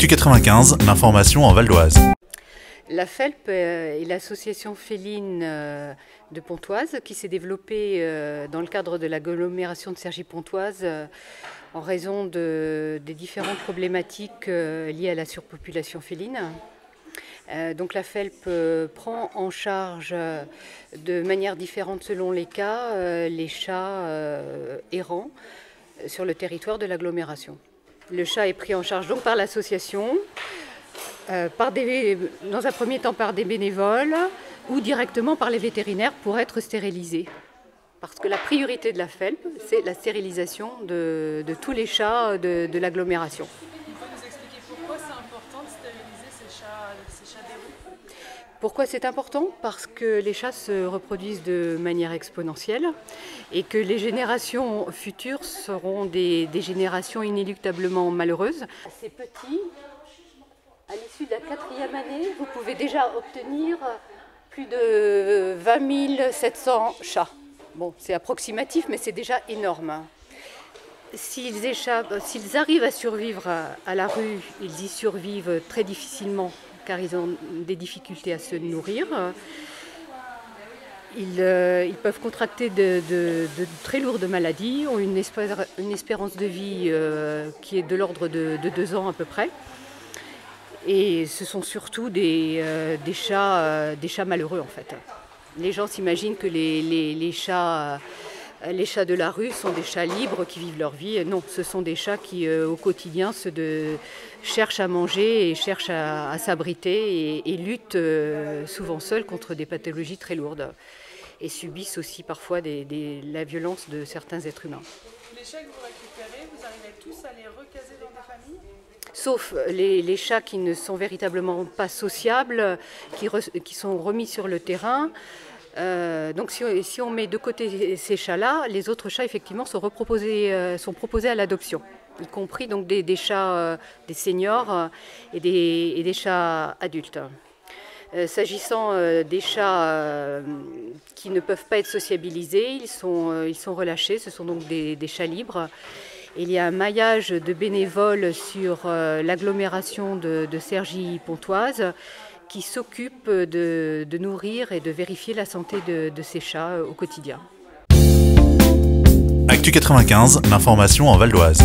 Actu 95, l'information en Val d'Oise. La FELP est l'association féline de Pontoise qui s'est développée dans le cadre de l'agglomération de Cergy-Pontoise en raison des différentes problématiques liées à la surpopulation féline. Donc la FELP prend en charge de manière différente selon les cas les chats errants sur le territoire de l'agglomération. Le chat est pris en charge donc par l'association, dans un premier temps par des bénévoles ou directement par les vétérinaires pour être stérilisés. Parce que la priorité de la FELP, c'est la stérilisation de tous les chats de l'agglomération. Il faut nous expliquer pourquoi c'est important de stériliser ces chats des rues? Pourquoi c'est important? Parce que les chats se reproduisent de manière exponentielle et que les générations futures seront des générations inéluctablement malheureuses. Ces petits, à l'issue de la 4e année, vous pouvez déjà obtenir plus de 20 700 chats. Bon, c'est approximatif, mais c'est déjà énorme. S'ils arrivent à survivre à la rue, ils y survivent très difficilement car ils ont des difficultés à se nourrir. Ils peuvent contracter de très lourdes maladies, ont une espérance de vie qui est de l'ordre de 2 ans à peu près. Et ce sont surtout des chats malheureux en fait. Les gens s'imaginent que les chats de la rue sont des chats libres qui vivent leur vie. Non, ce sont des chats qui au quotidien cherchent à manger et cherchent à s'abriter et luttent souvent seuls contre des pathologies très lourdes et subissent aussi parfois la violence de certains êtres humains. Les chats que vous récupérez, vous arrivez tous à les recaser dans des familles? Sauf les chats qui ne sont véritablement pas sociables, qui sont remis sur le terrain. Donc si on met de côté ces chats-là, les autres chats effectivement sont proposés à l'adoption, y compris donc des chats, des seniors et des chats adultes. S'agissant des chats qui ne peuvent pas être sociabilisés, ils sont relâchés, ce sont donc des chats libres. Il y a un maillage de bénévoles sur l'agglomération de Cergy-Pontoise qui s'occupe de nourrir et de vérifier la santé de ces chats au quotidien. Actu 95, l'information en Val d'Oise.